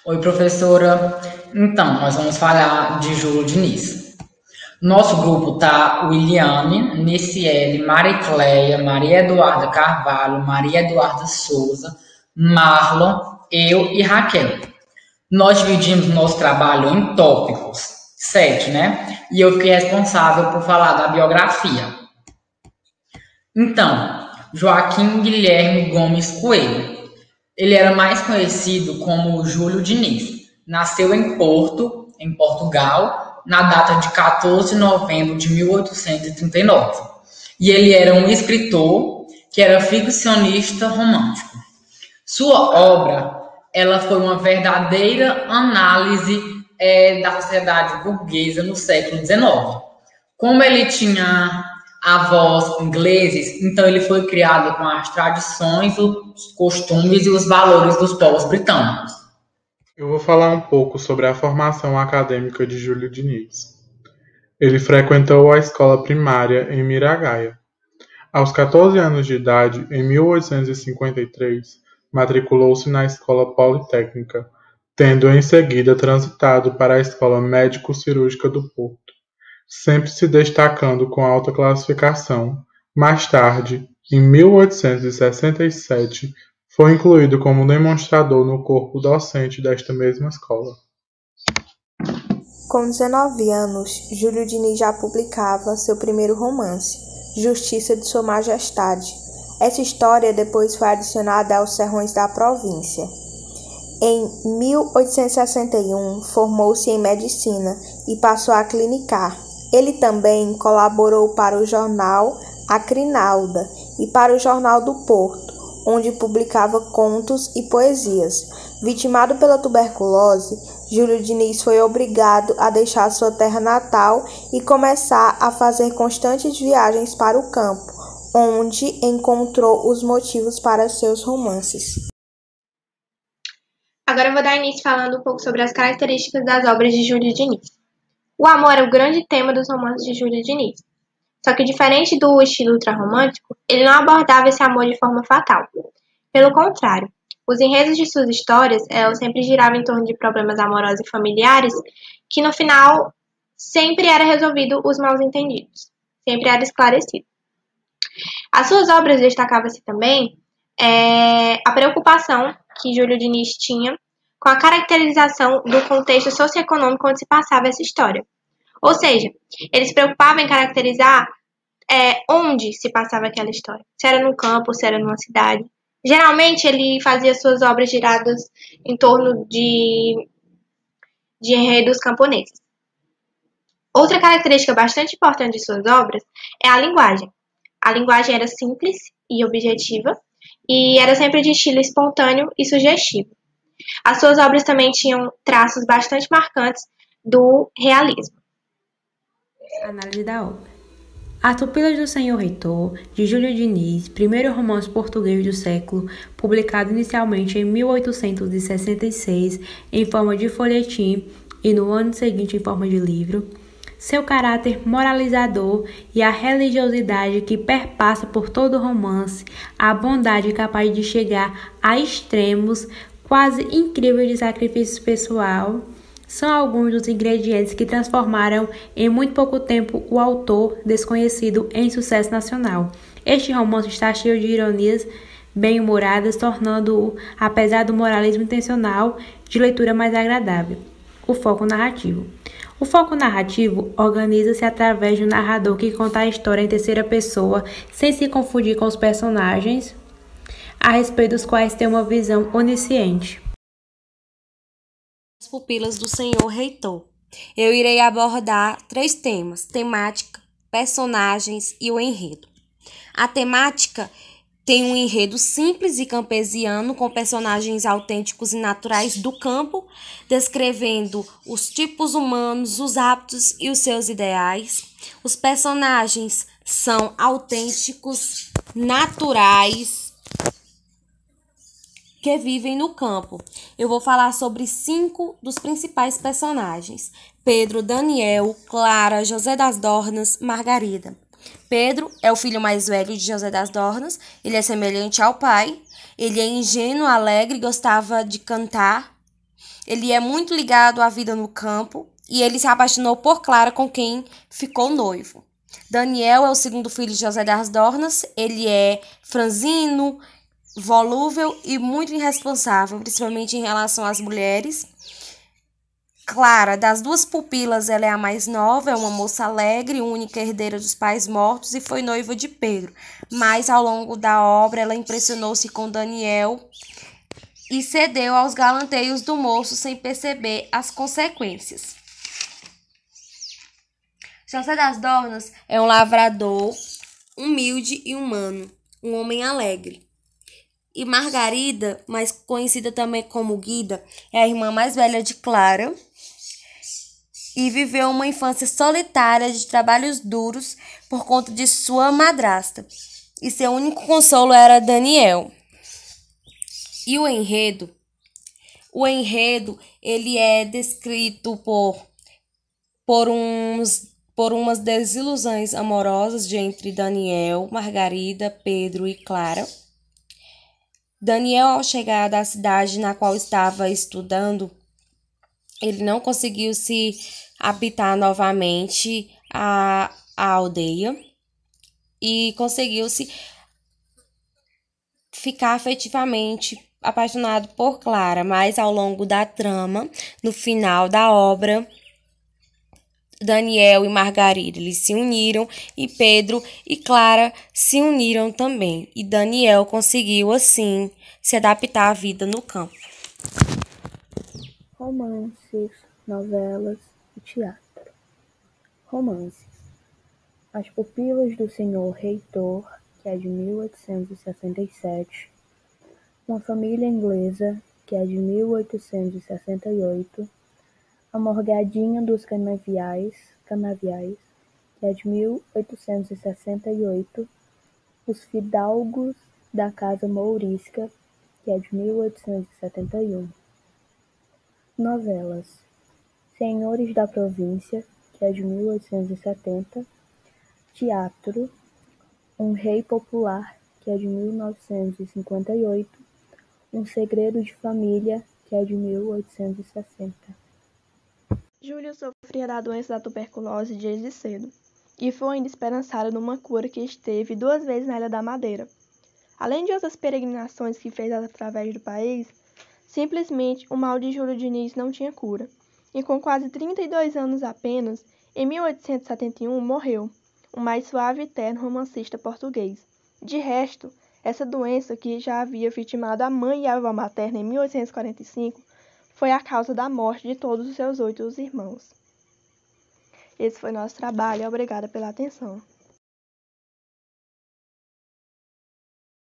Oi, professora. Então, nós vamos falar de Júlio Diniz. Nosso grupo tá Williane, Niciele, Maricleia, Maria Eduarda Carvalho, Maria Eduarda Souza, Marlon, eu e Raquel. Nós dividimos nosso trabalho em tópicos, 7, né? E eu fiquei responsável por falar da biografia. Então, Joaquim Guilherme Gomes Coelho. Ele era mais conhecido como Júlio Diniz. Nasceu em Porto, em Portugal, na data de 14 de novembro de 1839. E ele era um escritor que era ficcionista romântico. Sua obra, ela foi uma verdadeira análise da sociedade burguesa no século XIX. Como ele tinha avós ingleses, então ele foi criado com as tradições, os costumes e os valores dos povos britânicos. Eu vou falar um pouco sobre a formação acadêmica de Júlio Diniz. Ele frequentou a escola primária em Miragaia. Aos 14 anos de idade, em 1853, matriculou-se na Escola Politécnica, tendo em seguida transitado para a Escola Médico-Cirúrgica do Porto, sempre se destacando com alta classificação. Mais tarde, em 1867, foi incluído como demonstrador no corpo docente desta mesma escola. Com 19 anos, Júlio Diniz já publicava seu primeiro romance, Justiça de Sua Majestade. Essa história depois foi adicionada aos Sermões da Província. Em 1861, formou-se em medicina e passou a clinicar. Ele também colaborou para o jornal A Crinalda e para o Jornal do Porto, onde publicava contos e poesias. Vitimado pela tuberculose, Júlio Diniz foi obrigado a deixar sua terra natal e começar a fazer constantes viagens para o campo, onde encontrou os motivos para seus romances. Agora eu vou dar início falando um pouco sobre as características das obras de Júlio Diniz. O amor é o grande tema dos romances de Júlio Diniz. Só que, diferente do estilo ultrarromântico, ele não abordava esse amor de forma fatal. Pelo contrário, os enredos de suas histórias sempre giravam em torno de problemas amorosos e familiares que, no final, sempre era resolvido os mal-entendidos, sempre era esclarecido. As suas obras destacava-se também a preocupação que Júlio Diniz tinha com a caracterização do contexto socioeconômico onde se passava essa história. Ou seja, ele se preocupava em caracterizar onde se passava aquela história. Se era no campo, se era numa cidade. Geralmente, ele fazia suas obras giradas em torno de enredos camponeses. Outra característica bastante importante de suas obras é a linguagem. A linguagem era simples e objetiva e era sempre de estilo espontâneo e sugestivo. As suas obras também tinham traços bastante marcantes do realismo. Análise da obra. As Pupilas do Senhor Reitor, de Júlio Diniz, primeiro romance português do século, publicado inicialmente em 1866 em forma de folhetim e no ano seguinte em forma de livro. Seu caráter moralizador e a religiosidade que perpassa por todo o romance, a bondade capaz de chegar a extremos quase incríveis de sacrifício pessoal, são alguns dos ingredientes que transformaram em muito pouco tempo o autor desconhecido em sucesso nacional. Este romance está cheio de ironias bem-humoradas, tornando-o, apesar do moralismo intencional, de leitura mais agradável. O foco narrativo. O foco narrativo organiza-se através de um narrador que conta a história em terceira pessoa, sem se confundir com os personagens, a respeito dos quais tem uma visão onisciente. As Pupilas do Senhor Reitor. Eu irei abordar 3 temas: temática, personagens e o enredo. A temática tem um enredo simples e campesiano, com personagens autênticos e naturais do campo, descrevendo os tipos humanos, os hábitos e os seus ideais. Os personagens são autênticos, naturais, que vivem no campo. Eu vou falar sobre 5 dos principais personagens: Pedro, Daniel, Clara, José das Dornas, Margarida. Pedro é o filho mais velho de José das Dornas. Ele é semelhante ao pai. Ele é ingênuo, alegre, gostava de cantar. Ele é muito ligado à vida no campo e ele se apaixonou por Clara, com quem ficou noivo. Daniel é o segundo filho de José das Dornas. Ele é franzino, volúvel e muito irresponsável, principalmente em relação às mulheres. Clara, das duas pupilas, ela é a mais nova, é uma moça alegre, única herdeira dos pais mortos e foi noiva de Pedro. Mas, ao longo da obra, ela impressionou-se com Daniel e cedeu aos galanteios do moço sem perceber as consequências. José das Dornas é um lavrador humilde e humano, um homem alegre. E Margarida, mais conhecida também como Guida, é a irmã mais velha de Clara e viveu uma infância solitária de trabalhos duros por conta de sua madrasta. E seu único consolo era Daniel. E o enredo? O enredo, ele é descrito por umas desilusões amorosas entre Daniel, Margarida, Pedro e Clara. Daniel, ao chegar da cidade na qual estava estudando, ele não conseguiu se habitar novamente à aldeia e conseguiu-se ficar afetivamente apaixonado por Clara, mas ao longo da trama, no final da obra, Daniel e Margarida eles se uniram e Pedro e Clara se uniram também. E Daniel conseguiu, assim, se adaptar à vida no campo. Romances, novelas e teatro. Romances. As Pupilas do Senhor Reitor, que é de 1867. Uma Família Inglesa, que é de 1868. A Morgadinha dos Canaviais, que é de 1868, Os Fidalgos da Casa Mourisca, que é de 1871. Novelas: Senhores da Província, que é de 1870, Teatro: Um Rei Popular, que é de 1958, Um Segredo de Família, que é de 1860. Júlio sofria da doença da tuberculose desde cedo, e foi ainda esperançado numa cura que esteve 2 vezes na Ilha da Madeira. Além de outras peregrinações que fez através do país, simplesmente o mal de Júlio Diniz não tinha cura, e com quase 32 anos apenas, em 1871 morreu, o mais suave e terno romancista português. De resto, essa doença que já havia vitimado a mãe e a avó materna em 1845, foi a causa da morte de todos os seus 8 irmãos. Esse foi nosso trabalho e obrigada pela atenção.